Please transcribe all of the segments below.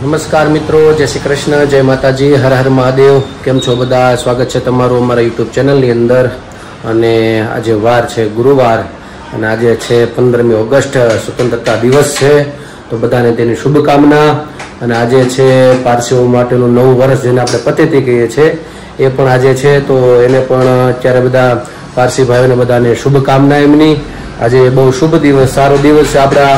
નમસ્કાર મિત્રો, જય શ્રી કૃષ્ણ, જય માતાજી, હર હર મહાદેવ. કેમ છો બધા? સ્વાગત છે તમારું અમારા યુટ્યુબ ચેનલની અંદર. અને આજે વાર છે ગુરુવાર અને આજે છે 15મી ઓગસ્ટ, સ્વતંત્રતા દિવસ છે. તો બધાને તેની શુભકામના. અને આજે છે પારસીઓ માટેનું નવું વર્ષ, જેને આપણે પતેતી કહીએ છીએ, એ પણ આજે છે. તો એને પણ અત્યારે બધા પારસી ભાઈઓને બધાને શુભકામના એમની. આજે બહુ શુભ દિવસ, સારો દિવસ છે આપણા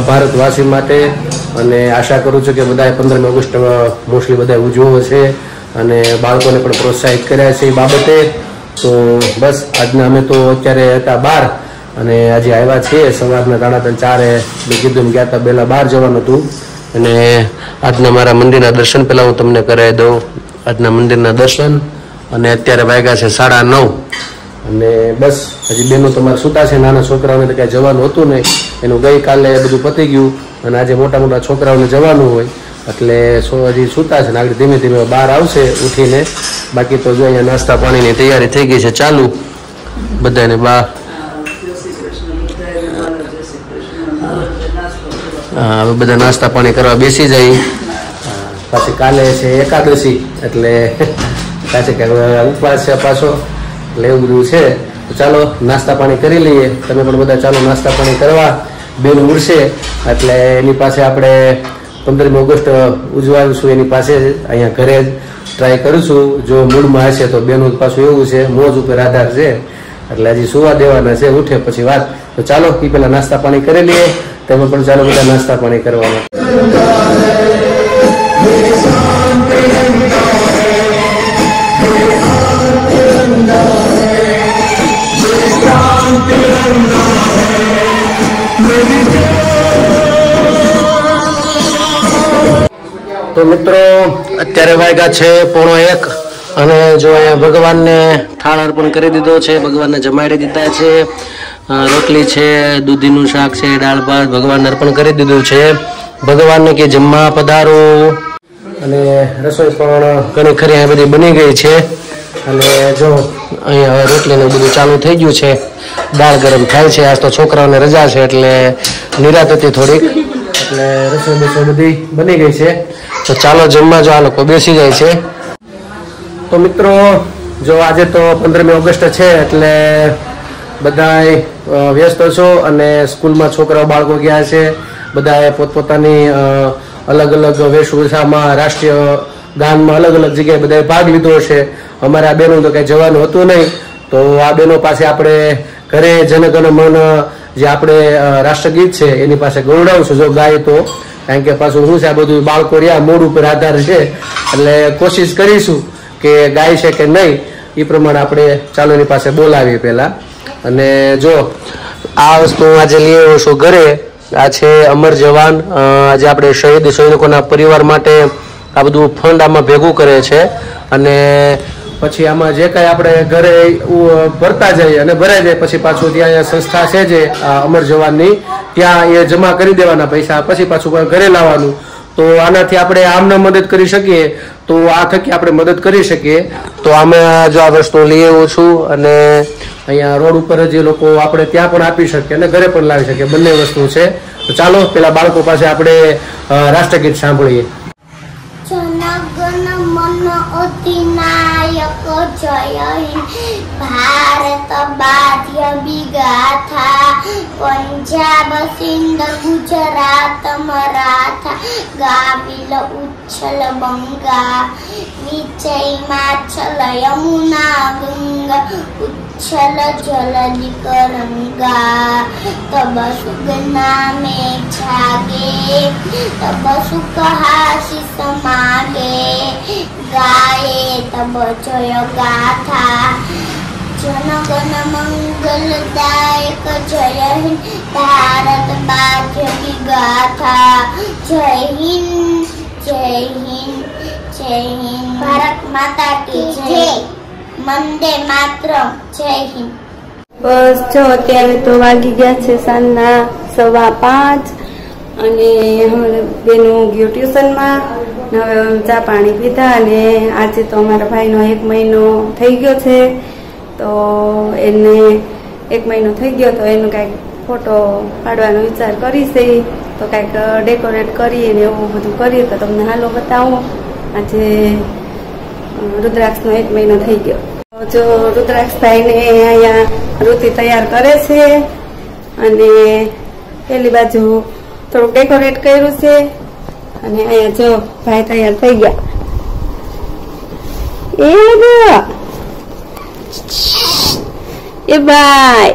ભારતવાસી માટે. અને આશા કરું છું કે બધાએ 15મી ઓગસ્ટ મોસ્ટલી બધા ઉજવો છે અને બાળકોને પણ પ્રોત્સાહિત કર્યા છે એ બાબતે. તો બસ આજના અમે તો અત્યારે હતા બહાર અને આજે આવ્યા છીએ સવારના 3:30 મેં કીધું ગયા હતા પહેલાં બહાર જવાનું હતું. અને આજના મારા મંદિરના દર્શન પહેલાં હું તમને કરાવી દઉં. આજના મંદિરના દર્શન. અને અત્યારે વાગ્યા છે 9:30 અને બસ હજી બેનો તમારે સૂતા છે. નાના છોકરાઓને તો ક્યાંય જવાનું હતું નહીં, એનું ગઈકાલે બધું પતી ગયું અને આજે મોટા મોટા છોકરાઓને જવાનું હોય એટલે હજી સૂતા છે ને આગળ ધીમે ધીમે બહાર આવશે ઉઠીને. બાકી તો જો અહીંયા નાસ્તા પાણીની તૈયારી થઈ ગઈ છે ચાલુ બધાને. હવે બધા નાસ્તા પાણી કરવા બેસી જાય. પાછી કાલે છે એકાદશી એટલે પાછી કે ઉપવાસ છે પાછો એટલે એવું બધું છે. તો ચાલો નાસ્તા પાણી કરી લઈએ. તમે પણ બધા ચાલો નાસ્તા પાણી કરવા. બેન ઉડશે એટલે એની પાસે આપણે 15મી ઓગસ્ટ ઉજવાવીશું. એની પાસે અહીંયા ઘરે જ ટ્રાય કરીશું. જો મૂડમાં હશે તો બેનું પાછું એવું છે મોજ ઉપર આધાર છે એટલે હજી સુવા દેવાના છે, ઉઠે પછી વાત. તો ચાલો એ પહેલાં નાસ્તા પાણી કરી લઈએ. તમે પણ ચાલો બધા નાસ્તા પાણી કરવાના. તો મિત્રો અત્યારે વાગ્યા છે 1:15 અને જો અહીંયા ભગવાનને થાળ અર્પણ કરી દીધો છે, ભગવાનને જમાડી દીધા છે. રોટલી છે, દૂધીનું શાક છે, દાળ ભાત ભગવાનને અર્પણ કરી દીધું છે. ભગવાનને કે જમવા પધારો. અને રસોઈ પણ ઘણી ખરી અહીંયા બધી બની ગઈ છે. અને જો અહીંયા હવે રોટલીનું બધું ચાલુ થઈ ગયું છે. દાળ ગરમ થાય છે. આજ તો છોકરાઓને રજા છે એટલે નિરાત હતી થોડીક, એટલે રસોઈ બધી બની ગઈ છે. તો ચાલો જમવા જો આ લોકો બેસી જાય છે. તો મિત્રો જો આજે તો 15મી ઓગસ્ટ છે એટલે બધાય વ્યસ્ત છો અને સ્કૂલમાં છોકરાઓ બાળકો ગયા છે. બધાએ પોતપોતાની અલગ અલગ વેશભૂષામાં રાષ્ટ્રીય ગાનમાં અલગ અલગ જગ્યાએ બધાએ ભાગ લીધો છે. અમારે આ બહેનો તો કંઈ જવાનું હતું નહીં, તો આ બહેનો પાસે આપણે ઘરે જનગણ મન જે આપણે રાષ્ટ્રગીત છે એની પાસે ગૌરવશું જો ગાય તો. કારણ કે પાછું શું છે આ બધું બાળકો રહ્યા મૂડ ઉપર આધાર છે એટલે કોશિશ કરીશું કે ગાય છે કે નહીં એ પ્રમાણે આપણે ચાલો એની પાસે બોલાવીએ પહેલાં. અને જો આ વસ્તુ આજે લઈ આવ્યો છું ઘરે. આ છે અમર જવાન. આજે આપણે શહીદ સૈનિકોના પરિવાર માટે આ બધું ફંડ આમાં ભેગું કરે છે અને પછી આમાં જે કાંઈ આપણે ઘરે ભરતા જઈએ અને ભરાઈ જાય પછી પાછું ત્યાં અહીંયા સંસ્થા છે જે અમર જવાનની, ત્યાં એ જમા કરી દેવાના પૈસા, પછી પાછું ઘરે લાવવાનું. તો આનાથી આપણે આમને મદદ કરી શકીએ તો આ થકી આપણે મદદ કરી શકીએ. તો આમે જો આ વસ્તુ લઈ આવ્યો છું અને અહીંયા રોડ ઉપર જે લોકો આપણે ત્યાં પણ આપી શકીએ અને ઘરે પણ લાવી શકીએ, બંને વસ્તુ છે. તો ચાલો પેલા બાળકો પાસે આપણે રાષ્ટ્રગીત સાંભળીએ. અધિનાયક જય હિન્દ ભારત બાધ્ય વિગાથા પંજાબ સિંધ ગુજરાત મરાઠા ગાવિલ ઉચ્છલ બંગા વિજય માછલ યમુના ગંગા ઉચ્છલ જલધિ કરંગા તબ સુગના में जागे तब सुख हासिस मागे गाए तब जय गाथा जनगण मंगलदायक जय हिंद भारत भाग्य विगाथा जय हिंद जय हिंद जय हिंद भारत माता की जय वंदे मातरम जय हिंद. બસ જો અત્યારે તો વાગી ગયા છે સાંજના 5:15 અને હવે બેનો ગયો ટ્યુશનમાં. હવે ચા પાણી પીધા અને આજે તો અમારા ભાઈનો 1 મહિનો થઈ ગયો છે. તો એને 1 મહિનો થઈ ગયો તો એનું કાંઈક ફોટો પાડવાનો વિચાર કરીશે, તો કાંઈક ડેકોરેટ કરીએ ને એવું બધું કરીએ તો તમને હાલો બતાવો. આજે રુદ્રાક્ષનો 1 મહિનો થઈ ગયો. જો રુદ્રાક્ષભાઈને અહીંયા ઋતિ તૈયાર કરે છે અને પેલી બાજુ થોડુંક ડેકોરેટ કર્યું છે અને અહીંયા જો ભાઈ તૈયાર થઈ ગયા. એ ભાઈ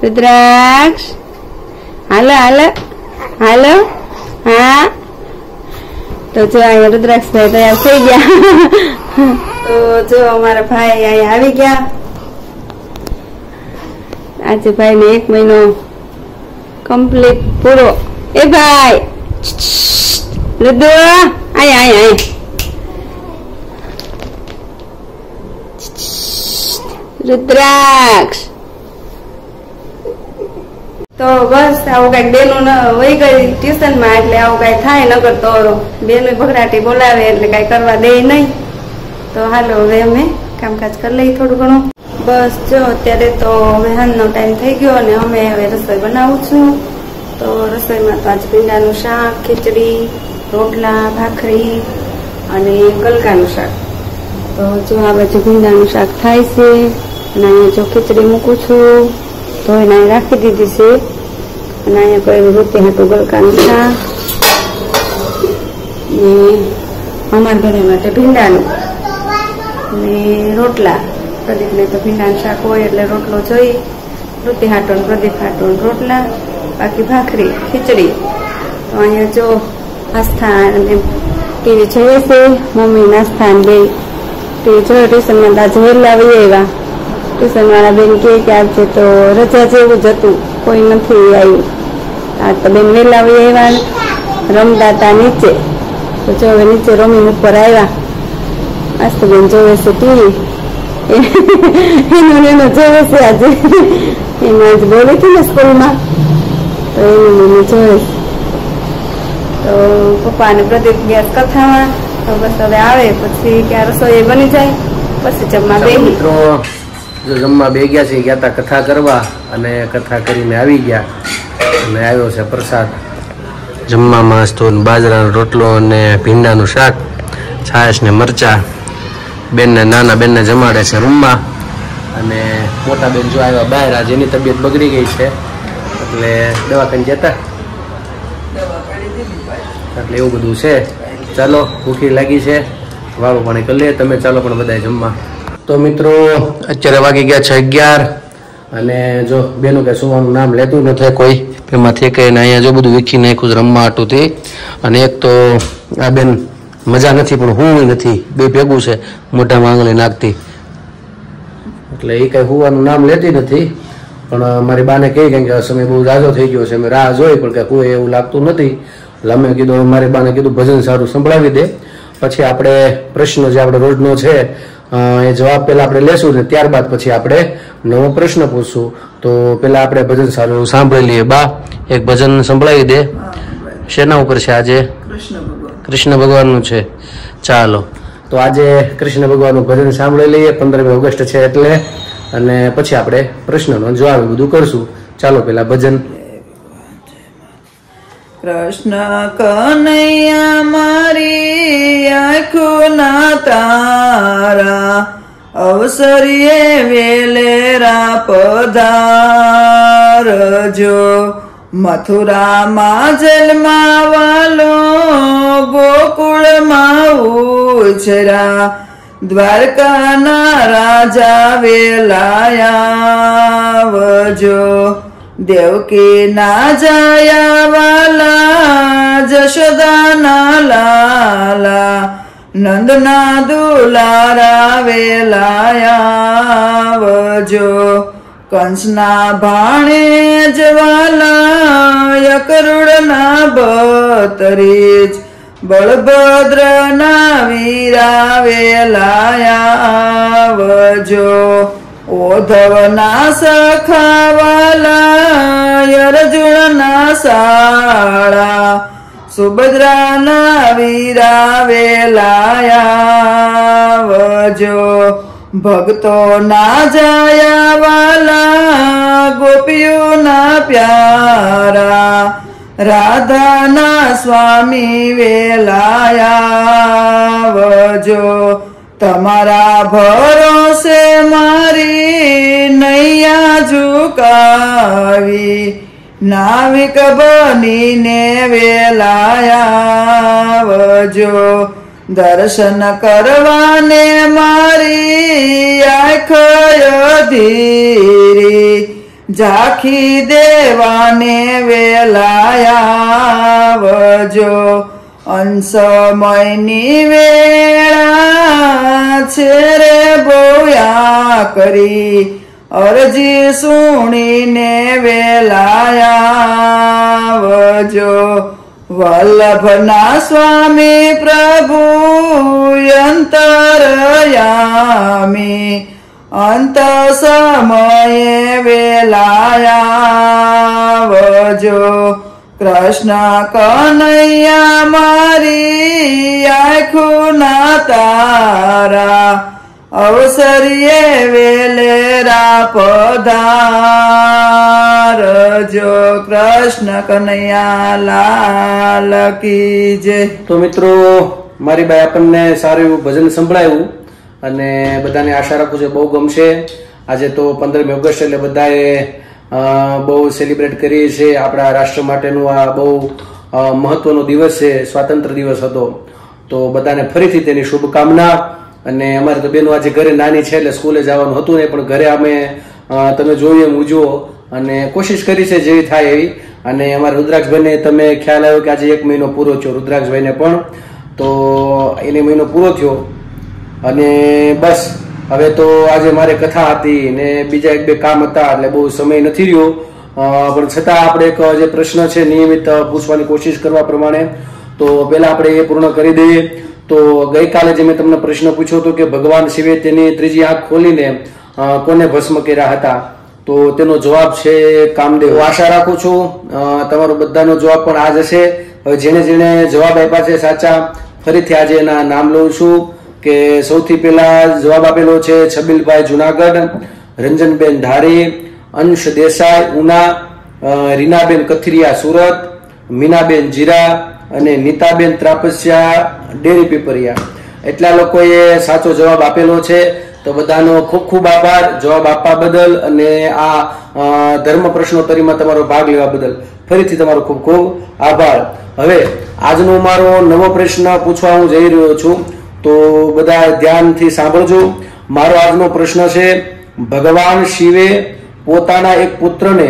રુદ્રાક્ષ હાલો હાલો હાલો. હા તો જો અહીંયા રુદ્રાક્ષભાઈ તૈયાર થઈ ગયા. તો જો અમારા ભાઈ અહીંયા આવી ગયા. આજે ભાઈ ને 1 મહિનો કમ્પ્લીટ પૂરો. એ ભાઈ રુદ્ર આય રુદ્રાક્ષ. તો બસ આવું કઈક બેનું વહી ગઈ ટ્યુશનમાં એટલે આવું કઈ થાય, નગર તો બેનું ભગરાટી બોલાવે એટલે કઈ કરવા દે નહીં. તો હાલો હવે અમે કામકાજ કરી લઈએ થોડું ઘણું. બસ જો અત્યારે તો હવે હાંજનો ટાઈમ થઈ ગયો અને અમે હવે રસોઈ બનાવું છું. તો રસોઈમાં તો આજે ભીંડાનું શાક, ખીચડી, રોટલા, ભાખરી અને ગલકાનું શાક. તો જો આ બાજુ ભીંડાનું શાક થાય છે અને અહીંયા જો ખીચડી મૂકું છું, ધોઈને રાખી દીધી છે. અને અહીંયા કોઈ રોટી હાટું ગલકાનું શાક ને અમારા ઘરે માટે ભીંડાનું ને રોટલા. પ્રદીપને તો ભીંડાનું શાક હોય એટલે રોટલો જોઈ, રોટી હાટો ને પ્રદીપ હાટો રોટલા, બાકી ભાખરી, ખીચડી. તો અહીંયા જો આસ્થા અને ટીવી જોઈએ છે. મમ્મી નાસ્તા ને બે ટીવી જોયો. ટ્યુશનમાં આજે વહેલા આવી આવ્યા. ટ્યુશન વાળા બેન કે આજે તો રજા જેવું જ હતું, કોઈ નથી આવ્યું. આ તો બેન વહેલા આવી આવ્યા, રમતા હતા નીચે. તો જો હવે નીચે રમી ઉપર આવ્યા. આસ્તા બેન જોવે છે ટીવી, એનો જોવે છે. આજે એમાં આજે બોલી હતી ને સ્કૂલમાં, તો એનું મને જોવે છે. તો પપ્પા અને પ્રદીપ ગયા કથામાં. તો બસ હવે આવે પછી ક્યાં રસોઈ બની જાય પછી જમવા બે. મિત્રો જો જમવા બે ગયા છે, ગયા હતા કથા કરવા અને કથા કરીને આવી ગયા અને આવ્યો છે પ્રસાદ. જમવામાં તો બાજરાનો રોટલો અને ભીંડાનું શાક, છાશ ને મરચા. બેનને નાના બેનને જમાડે છે રૂમમાં અને મોટા બેન જો આવ્યા બહાર. આજે એની તબિયત બગડી ગઈ છે એટલે દવાખાને જતા, એટલે એવું બધું છે. ચાલો ભૂખી લાગી છે, વાળું પાણી કરી લે. તમે ચાલો પણ બધા જમવા. તો મિત્રો અત્યારે વાગી ગયા છે 11 અને જો બેનું કે સુવાનું નામ લેતું નથી કોઈ. એમાંથી કહીને અહીંયા જો બધું વીખી નાખ્યું છે રમવા હાટુંથી. અને એક તો આ બેન મજા નથી પણ હું નથી, બે ભેગું છે મોઢામાં આંગળી નાખતી, એટલે એ કઈ હુવાનું નામ લેતી નથી. પણ મારી બાને કહી કે સમય બહુ ઝાઝો થઈ ગયો છે, અમે રાહ જોઈ પણ કઈ હુએ એવું લાગતું નથી. એટલે અમે કીધું, મારી બાને કીધું ભજન સારું સંભળાવી દે, પછી આપણે પ્રશ્ન જે આપણે રોજનો છે એ જવાબ પેલા આપણે લેશું ને ત્યારબાદ પછી આપણે નવો પ્રશ્ન પૂછશું. તો પેલા આપણે ભજન સારું સાંભળી લઈએ. બા એક ભજન સંભળાવી દે. શેના ઉપર છે આજે? કૃષ્ણ ભગવાનનું છે. ચાલો તો આજે કૃષ્ણ ભગવાનનું ભજન સાંભળી લઈએ. 15મી ઓગસ્ટ છે એટલે, અને પછી આપણે પ્રશ્નનો જવાબ બધું કરશું. ચાલો પેલા ભજન. કૃષ્ણ કનૈયા મારી આંખોના તારા, અવસરીએ વેલેરા પધારજો. મથુરામાં જન્માવાલો, ગોકુળમાં ઉછરા, દ્વારકાના રાજા વેલાયાવજો. દેવકીના જાયા વાલા, જશોદાના લાલા, નંદના દુલારા વેલાયાવજો. કંસના ભાણે જવાલા, યકરુડના બતરીજ, બળભદ્રના વીરા વેલાયાવજો. ઓધવના સખાવાલા, અર્જુનના સાળા, સુભદ્રાના વીરા વેલાયાવજો. ભક્તો ના જાયા વાલા ગોપીઓના પ્યારા રાધાના સ્વામી વેલાયા વજો તમારા ભરોસે મારી નૈયા ઝુકાવી નાવિક બનીને વેલાયા વજો દર્શન કરવાને મારી આંખ ધીરી ઝાંખી દેવાને વેલાયા વજો અંશમયની વેળા છે રે બોયા કરી અરજી સુણીને વેલાયા વજો વલ્લભના સ્વામી પ્રભુ અંતરયામી અંત સમયે વેલાયા વજો કૃષ્ણ કનૈયા મારી આંખોના તારા અવસરીએ વેલેરા પધારજો કૃષ્ણ કનૈયા લાલ કી જય. તો મિત્રો મારી બાઈ આપણને સારું એવું ભજન સંભળાયું અને બધાને આશા રાખું છું બહુ ગમશે. આજે તો 15મી ઓગસ્ટ એટલે બધાએ બહુ સેલિબ્રેટ કરીએ છીએ. આપણા રાષ્ટ્ર માટેનું આ બહુ મહત્વનો દિવસ છે, સ્વાતંત્ર્ય દિવસ હતો. તો બધાને ફરીથી તેની શુભકામના. અને અમારે તો બેનો આજે ઘરે નાની છે એટલે સ્કૂલે જવાનું હતું નહીં, પણ ઘરે અમે તમે જોયું એમ ઉજવો અને કોશિશ કરી છે જેવી થાય એવી. અને અમારા રુદ્રાક્ષભાઈને તમે ખ્યાલ આવ્યો કે આજે 1 મહિનો પૂરો થયો રુદ્રાક્ષભાઈને પણ, તો એને મહિનો પૂરો થયો. અને બસ હવે તો આજે મારે કથા હતી ને બીજા 1-2 કામ હતા એટલે બહુ સમય નથી રહ્યો, પણ છતાં આપણે એક જે પ્રશ્ન છે નિયમિત પૂછવાની કોશિશ કરવા પ્રમાણે તો પહેલા આપણે એ પૂર્ણ કરી દઈએ. તો ગઈકાલે જે મેં તમને પ્રશ્ન પૂછ્યો હતો કે ભગવાન શિવે તેની ત્રીજી આંખ ખોલીને કોને ભસ્મ કર્યા હતા, તો તેનો જવાબ છે કામદેવ. આશા રાખું છું તમારો બધાનો જવાબ પણ આ જ હશે. હવે જેને જેને જવાબ આપ્યા છે સાચા, ફરીથી આજે એના નામ લઉં છું કે સૌથી પહેલા જવાબ આપેલો છે છબીલભાઈ જુનાગઢ, રંજનબેન ધારી, અંશ દેસાઈ ઉના, રીનાબેન કથિરિયા સુરત, મીનાબેન જીરા અને નીતાબેન ત્રાપસ્યા ડેરી પીપરિયા. એટલા લોકોએ સાચો જવાબ આપેલો છે. તો બધાનો ખૂબ ખૂબ આભાર જવાબ આપવા બદલ અને આ ધર્મ પ્રશ્નોત્તરીમાં તમારો ભાગ લેવા બદલ ફરીથી તમારો ખૂબ ખૂબ આભાર. હવે આજનો મારો નવો પ્રશ્ન પૂછવા હું જઈ રહ્યો છું, તો બધા ધ્યાનથી સાંભળજો. મારો આજનો પ્રશ્ન છે, ભગવાન શિવે પોતાના એક પુત્રને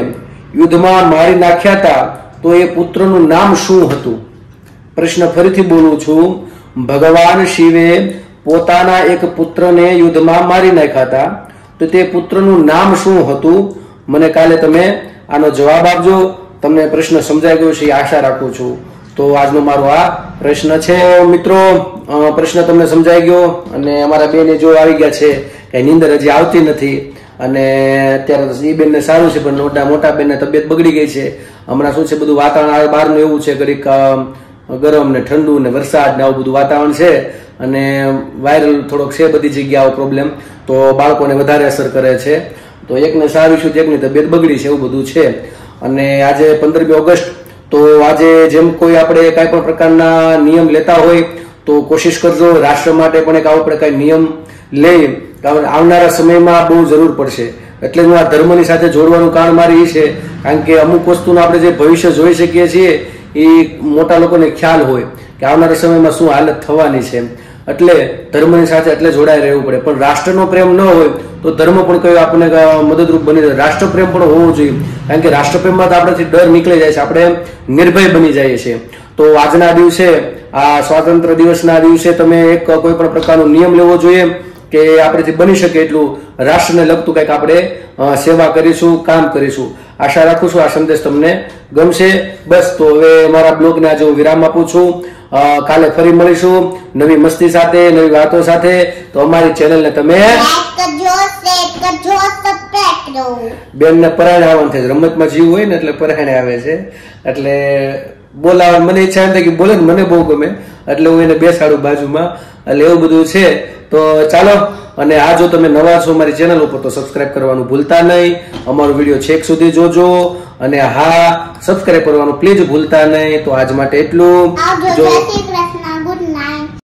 યુદ્ધમાં મારી નાખ્યા હતા, તો એ પુત્રનું નામ શું હતું? પ્રશ્ન ફરીથી બોલું છું. ભગવાન શિવે પોતાના એક પુત્રને યુદ્ધમાં મારી નાખ્યા હતા, તો તે પુત્રનું નામ શું હતું? મને કાલે તમે આનો જવાબ આપજો. તમને પ્રશ્ન સમજાઈ ગયો છે એ આશા રાખું છું. તો આજનો મારો આ પ્રશ્ન છે. મિત્રો પ્રશ્ન તમને સમજાઈ ગયો અને અમારા બેને જો આવી ગયા છે કે નીંદર હજી આવતી નથી અને અત્યારે એ બેનને સારું છે, પણ મોટા બેનને તબિયત બગડી ગઈ છે. હમણાં શું છે બધું વાતાવરણ બહારનું એવું છે, ઘડીક ગરમ ને ઠંડુ ને વરસાદ ને આવું બધું વાતાવરણ છે અને વાયરલ થોડોક છે બધી જગ્યાઓ પ્રોબ્લેમ, તો બાળકોને વધારે અસર કરે છે. તો એકને સારું છું, એકની તબિયત બગડી છે, એવું બધું છે. અને આજે 15મી ઓગસ્ટ, તો આજે જેમ કોઈ આપણે કઈ પણ પ્રકારના નિયમ લેતા હોય તો કોશિશ કરજો રાષ્ટ્ર માટે પણ એક આવો પ્રકાર નિયમ લઈ, કારણ આવનારા સમયમાં બહુ જરૂર પડશે. એટલે હું આ ધર્મની સાથે જોડવાનું કારણ મારી એ છે, કારણ કે અમુક વસ્તુનું આપણે જે ભવિષ્ય જોઈ શકીએ છીએ એ મોટા લોકોને ખ્યાલ હોય કે આવનારા સમયમાં શું હાલત થવાની છે. એટલે ધર્મની સાથે એટલે જોડાઈ રહેવું પડે. પણ રાષ્ટ્રનો પ્રેમ ન હોય તો ધર્મ પણ કયો આપણને મદદરૂપ બની જાય. રાષ્ટ્રપ્રેમ પણ હોવો જોઈએ, કારણ કે રાષ્ટ્રપ્રેમમાં તો આપણેથી ડર નીકળી જાય છે, આપણે નિર્ભય બની જઈએ છીએ. તો આજના દિવસે આ સ્વાતંત્ર્ય દિવસના દિવસે તમે એક કોઈ પણ પ્રકારનો નિયમ લેવો જોઈએ કે આપણેથી બની શકે એટલું રાષ્ટ્રને લગતું કંઈક આપણે સેવા કરીશું, કામ કરીશું. આશા રાખું છું આ સંદેશ તમને ગમશે. બસ તો હવે મારા બ્લોગને આજે હું વિરામ આપું છું. કાલે ફરી મળીશું નવી મસ્તી સાથે, નવી વાતો સાથે. તો અમારી ચેનલને તમે બેનને પરાણે આવવાનું થાય, રમતમાં જીવ હોય ને એટલે પરાણે આવે છે, એટલે બોલાવે, મને ઈચ્છા એમ થાય કે બોલે ને મને બહુ ગમે એટલે હું એને બેસાડું બાજુમાં, એટલે એવું બધું છે. તો ચાલો, અને આ જો તમે નવા છો મારી ચેનલ ઉપર તો સબસ્ક્રાઇબ કરવાનું ભૂલતા નહીં, અમારો વિડીયો છેક સુધી જોજો, અને હા સબસ્ક્રાઇબ કરવાનું પ્લીઝ ભૂલતા નહીં. તો આજ માટે એટલું. આવજો, જય શ્રી કૃષ્ણ, ગુડ નાઇટ.